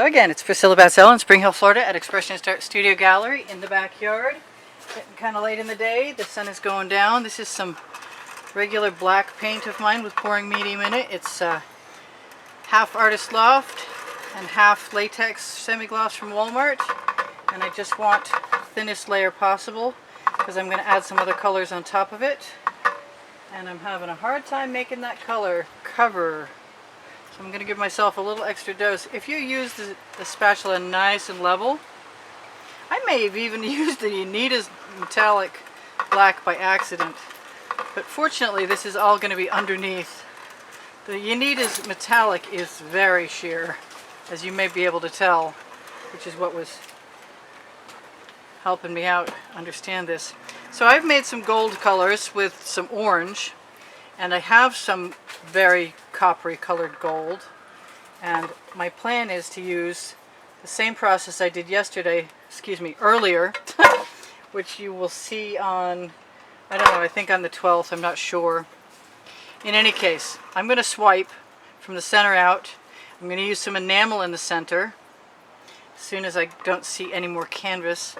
Again, it's Priscilla Batzell in Spring Hill, Florida at Expressionist Art Studio Gallery in the backyard. Getting kind of late in the day. The sun is going down. This is some regular black paint of mine with pouring medium in it. It's half Artist Loft and half latex semi-gloss from Walmart. And I just want the thinnest layer possible because I'm going to add some other colors on top of it. And I'm having a hard time making that color cover. I'm going to give myself a little extra dose. If you use the spatula nice and level, I may have even used the Anita's metallic black by accident, but fortunately this is all going to be underneath. The Anita's metallic is very sheer, as you may be able to tell, which is what was helping me out understand this. So I've made some gold colors with some orange, and I have some very coppery colored gold, and my plan is to use the same process I did earlier, which you will see on, I don't know, I think on the 12th, I'm not sure. In any case, I'm going to swipe from the center out. I'm going to use some enamel in the center. As soon as I don't see any more canvas,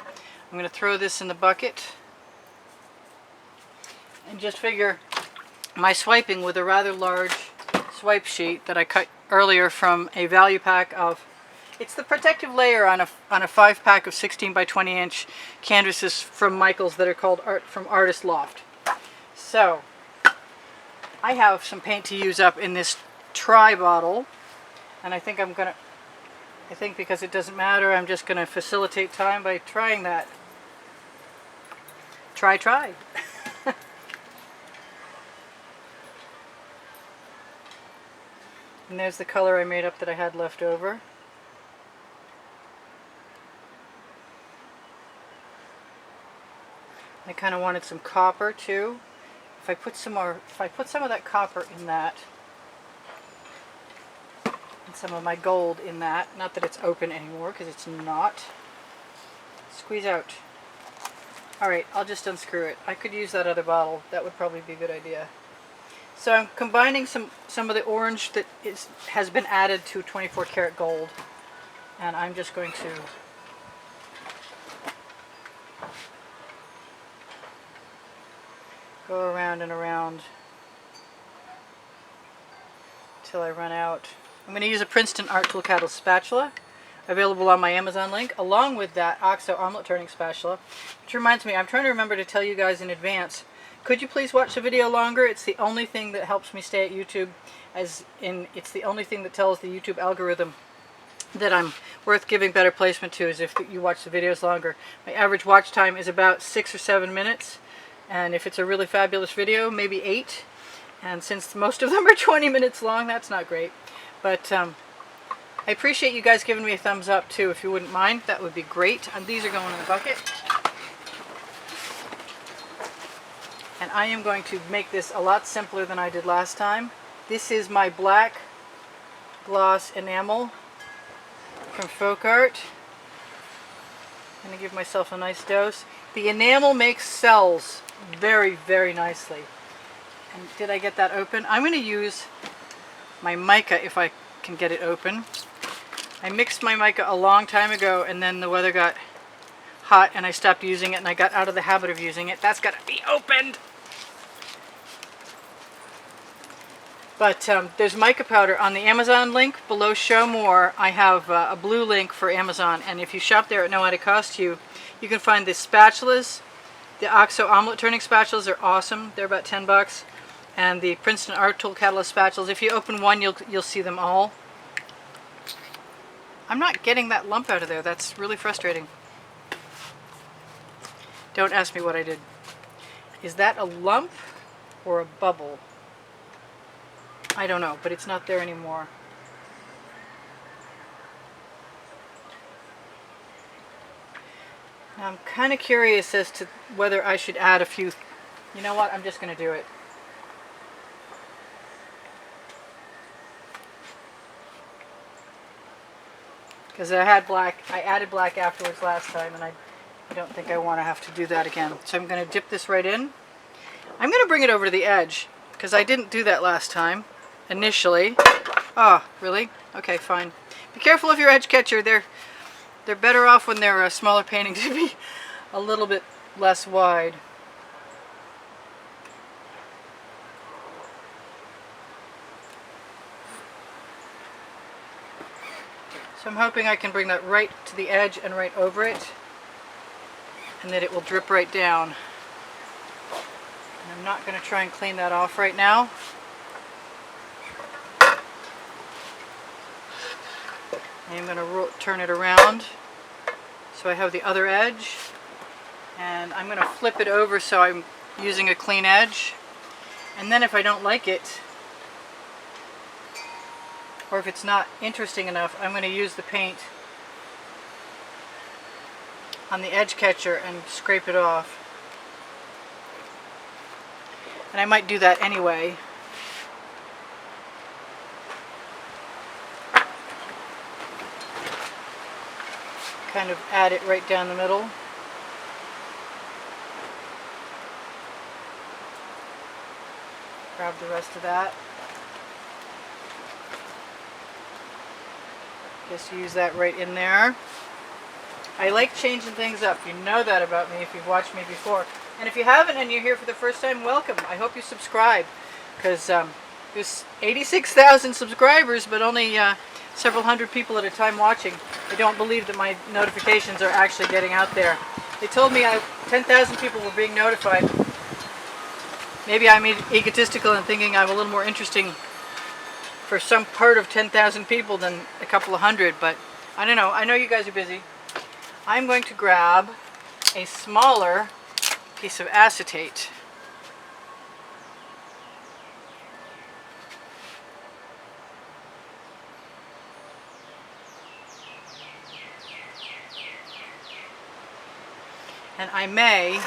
I'm going to throw this in the bucket and just figure my swiping with a rather large swipe sheet that I cut earlier from a value pack of, it's the protective layer on a 5-pack of 16 by 20 inch canvases from Michaels that are called from Artist Loft. So I have some paint to use up in this try bottle, and I think because it doesn't matter, I'm just going to facilitate time by trying that. Try. And there's the color I made up that I had left over. I kind of wanted some copper too. If I put some of that copper in that, and some of my gold in that, not that it's open anymore because it's not. Squeeze out. Alright, I'll just unscrew it. I could use that other bottle. That would probably be a good idea. So I'm combining some of the orange that has been added to 24 karat gold, and I'm just going to go around and around until I run out. I'm going to use a Princeton Art Tool Catalyst spatula, available on my Amazon link, along with that OXO omelet turning spatula. Which reminds me, I'm trying to remember to tell you guys in advance, could you please watch the video longer? It's the only thing that helps me stay at YouTube, it's the only thing that tells the YouTube algorithm that I'm worth giving better placement to, is if you watch the videos longer. My average watch time is about 6 or 7 minutes, and if it's a really fabulous video, maybe 8. And since most of them are 20 minutes long, that's not great. But I appreciate you guys giving me a thumbs up too, if you wouldn't mind. That would be great. And these are going in the bucket. And I am going to make this a lot simpler than I did last time. This is my black gloss enamel from Folk Art. I'm going to give myself a nice dose. The enamel makes cells very, very nicely. And did I get that open? I'm going to use my mica if I can get it open. I mixed my mica a long time ago, and then the weather got hot and I stopped using it, and I got out of the habit of using it. That's got to be opened! But there's mica powder on the Amazon link below Show More. I have a blue link for Amazon, and if you shop there at no added cost to you, you can find the spatulas. The OXO omelet turning spatulas are awesome. They're about 10 bucks. And the Princeton Art Tool Catalyst spatulas, if you open one, you'll see them all. I'm not getting that lump out of there. That's really frustrating. Don't ask me what I did. Is that a lump or a bubble? I don't know, but it's not there anymore. Now I'm kind of curious as to whether I should add a few. You know what? I'm just going to do it. Because I added black afterwards last time, and I don't think I want to have to do that again. So I'm going to dip this right in. I'm going to bring it over to the edge, because I didn't do that last time, initially. Oh, really? Okay, fine. Be careful of your edge catcher. They're better off when they're a smaller painting to be a little bit less wide. So I'm hoping I can bring that right to the edge and right over it, and that it will drip right down. And I'm not going to try and clean that off right now. I'm going to turn it around so I have the other edge, and I'm going to flip it over so I'm using a clean edge. And then if I don't like it, or if it's not interesting enough, I'm going to use the paint on the edge catcher and scrape it off. And I might do that anyway. Kind of add it right down the middle. Grab the rest of that. Just use that right in there. I like changing things up. You know that about me if you've watched me before. And if you haven't and you're here for the first time, welcome. I hope you subscribe, because there's 86,000 subscribers, but only several hundred people at a time watching. I don't believe that my notifications are actually getting out there. They told me 10,000 people were being notified. Maybe I'm egotistical and thinking I'm a little more interesting for some part of 10,000 people than a couple of hundred, but I don't know. I know you guys are busy. I'm going to grab a smaller piece of acetate. And I may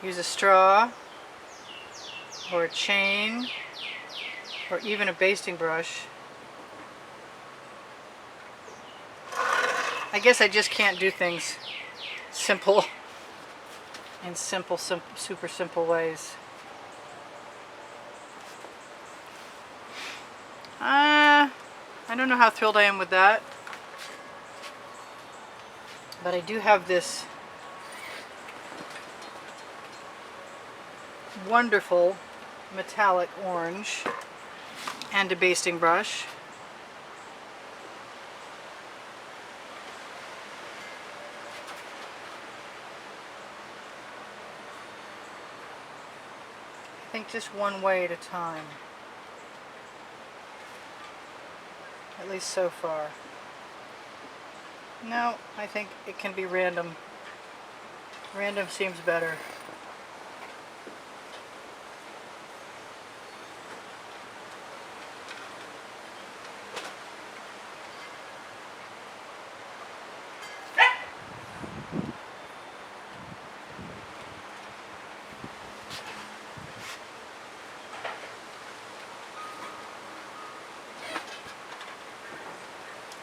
use a straw or a chain or even a basting brush. I guess I just can't do things simple in super simple ways. I don't know how thrilled I am with that, but I do have this wonderful metallic orange and a basting brush. I think just one way at a time, at least so far. No, I think it can be random. Random seems better.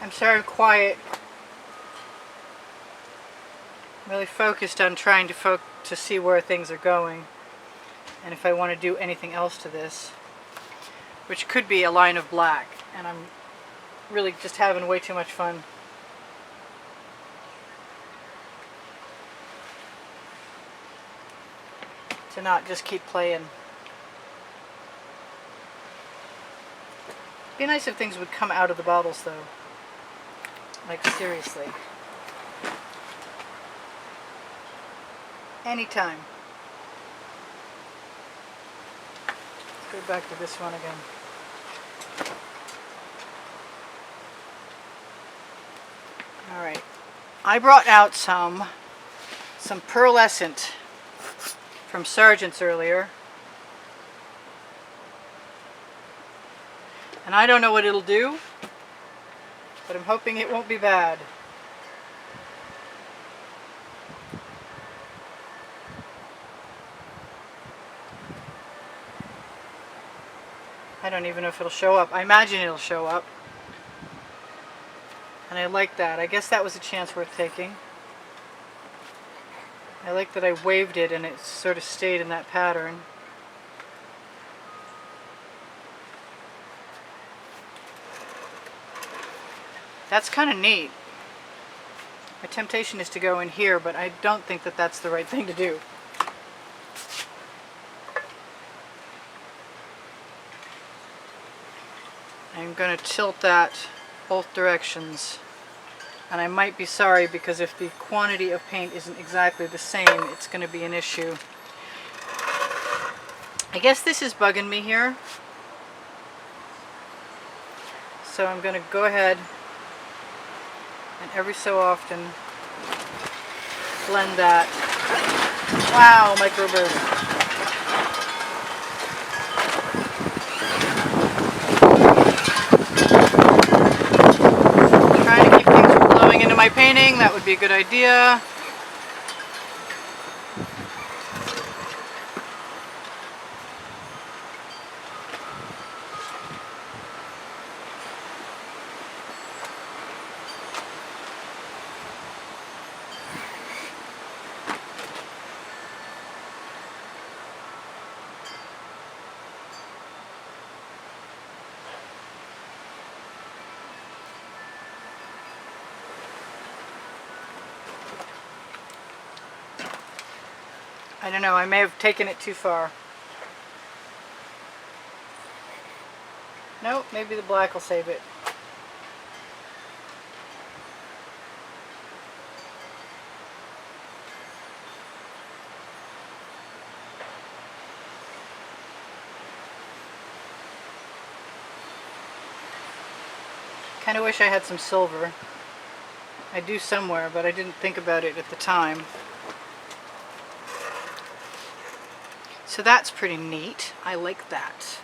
I'm sorry I'm quiet. I'm really focused on trying to see where things are going, and if I want to do anything else to this, which could be a line of black, and I'm really just having way too much fun. To not just keep playing. It'd be nice if things would come out of the bottles though. Like seriously. Anytime. Let's go back to this one again. Alright. I brought out some pearlescent from Sargent's earlier. And I don't know what it'll do, but I'm hoping it won't be bad. I don't even know if it'll show up. I imagine it'll show up. And I like that. I guess that was a chance worth taking. I like that I waved it and it sort of stayed in that pattern. That's kind of neat. My temptation is to go in here, but I don't think that that's the right thing to do. I'm going to tilt that both directions. And I might be sorry, because if the quantity of paint isn't exactly the same, it's going to be an issue. I guess this is bugging me here. So I'm going to go ahead and every so often blend that. Wow, microburst. Trying to keep things from blowing into my painting, that would be a good idea. I don't know, I may have taken it too far. Nope, maybe the black will save it. Kind of wish I had some silver. I do somewhere, but I didn't think about it at the time. So that's pretty neat. I like that.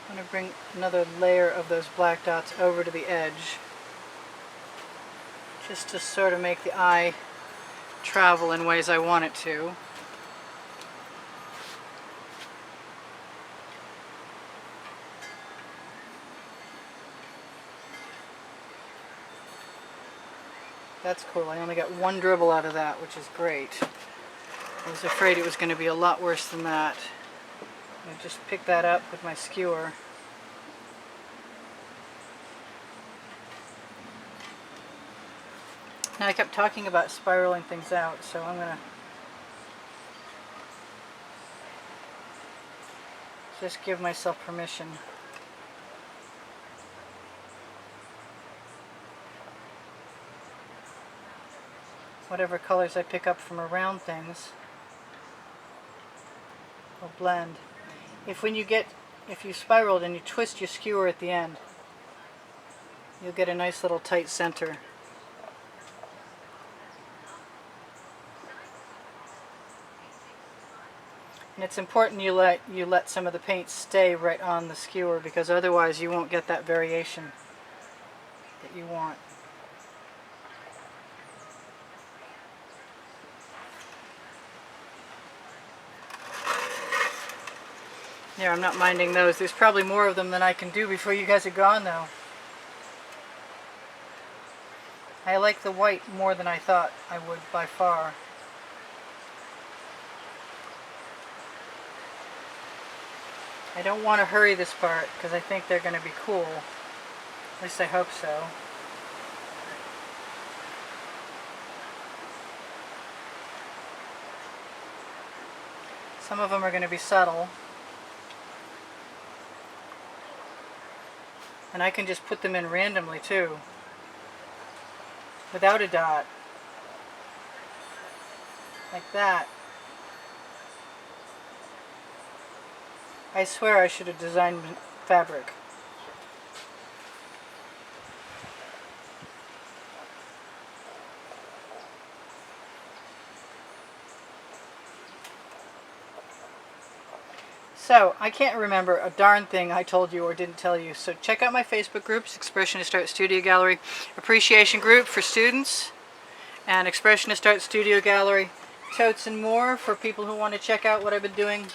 I'm going to bring another layer of those black dots over to the edge, just to sort of make the eye travel in ways I want it to. That's cool. I only got one dribble out of that, which is great. I was afraid it was going to be a lot worse than that. I just pick that up with my skewer. Now I kept talking about spiraling things out, so I'm going to just give myself permission. Whatever colors I pick up from around things will blend. If you spiraled and you twist your skewer at the end, you'll get a nice little tight center. And it's important you let some of the paint stay right on the skewer, because otherwise you won't get that variation that you want. There, I'm not minding those. There's probably more of them than I can do before you guys are gone, though. I like the white more than I thought I would, by far. I don't want to hurry this part, because I think they're going to be cool. At least I hope so. Some of them are going to be subtle. And I can just put them in randomly too, without a dot, like that. I swear I should have designed fabric. So, I can't remember a darn thing I told you or didn't tell you, so check out my Facebook groups, Expressionist Art Studio Gallery Appreciation Group for students, and Expressionist Art Studio Gallery Totes and More for people who want to check out what I've been doing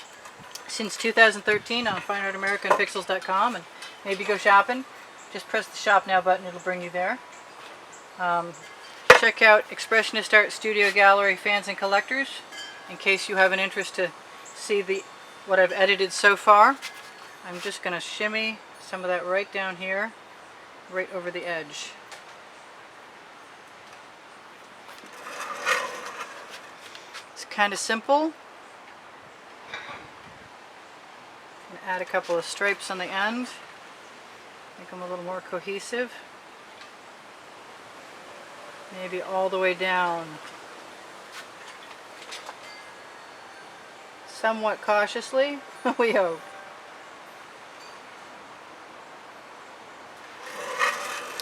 since 2013 on FineArtAmericaandPixels.com, and maybe go shopping. Just press the Shop Now button, it'll bring you there. Check out Expressionist Art Studio Gallery Fans and Collectors in case you have an interest to see what I've edited so far. I'm just going to shimmy some of that right down here, right over the edge. It's kind of simple. And add a couple of stripes on the end, make them a little more cohesive. Maybe all the way down. Somewhat cautiously, we hope.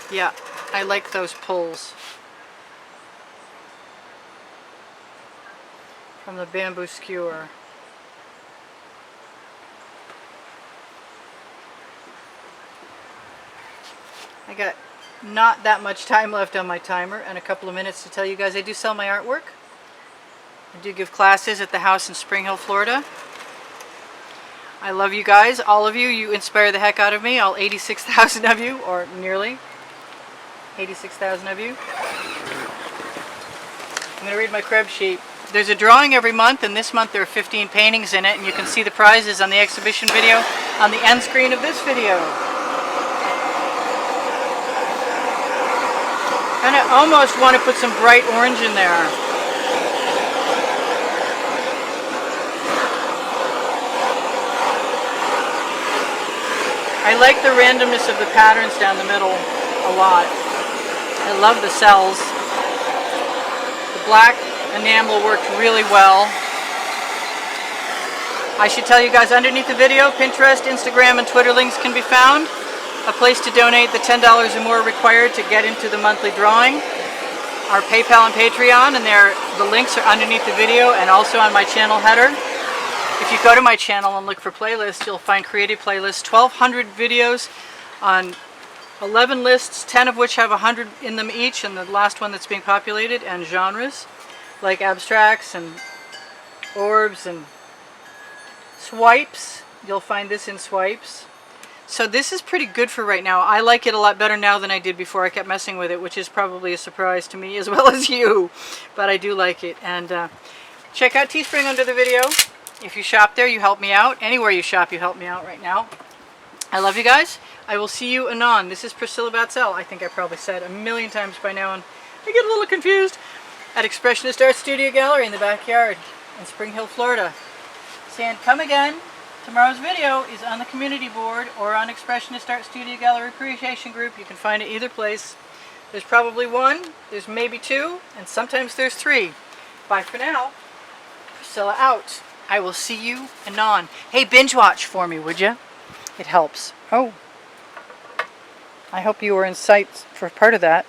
Yeah, I like those pulls from the bamboo skewer. I got not that much time left on my timer and a couple of minutes to tell you guys I do sell my artwork. I do give classes at the house in Spring Hill, Florida. I love you guys, all of you. You inspire the heck out of me, all 86,000 of you, or nearly 86,000 of you. I'm going to read my Krebs sheet. There's a drawing every month, and this month there are 15 paintings in it, and you can see the prizes on the exhibition video on the end screen of this video. And I almost want to put some bright orange in there. I like the randomness of the patterns down the middle a lot. I love the cells. The black enamel worked really well. I should tell you guys underneath the video, Pinterest, Instagram, and Twitter links can be found. A place to donate the $10 or more required to get into the monthly drawing. Our PayPal and Patreon, and the links are underneath the video and also on my channel header. If you go to my channel and look for playlists, you'll find creative playlists, 1,200 videos on 11 lists, 10 of which have 100 in them each, and the last one that's being populated, and genres like abstracts and orbs and swipes. You'll find this in swipes. So this is pretty good for right now. I like it a lot better now than I did before. I kept messing with it, which is probably a surprise to me as well as you, but I do like it. And check out Teespring under the video. If you shop there, you help me out. Anywhere you shop, you help me out right now. I love you guys. I will see you anon. This is Priscilla Batzell. I think I probably said a million times by now, and I get a little confused. At Expressionist Art Studio Gallery in the backyard in Spring Hill, Florida. Saying, come again. Tomorrow's video is on the community board or on Expressionist Art Studio Gallery Appreciation Group. You can find it either place. There's probably one, there's maybe two, and sometimes there's three. Bye for now. Priscilla out. I will see you anon. Hey, binge watch for me, would you? It helps. Oh. I hope you were in sight for part of that.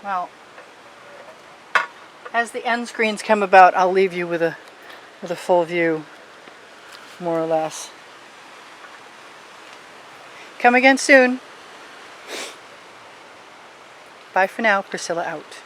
Well, as the end screens come about, I'll leave you with a full view, more or less. Come again soon. Bye for now. Priscilla out.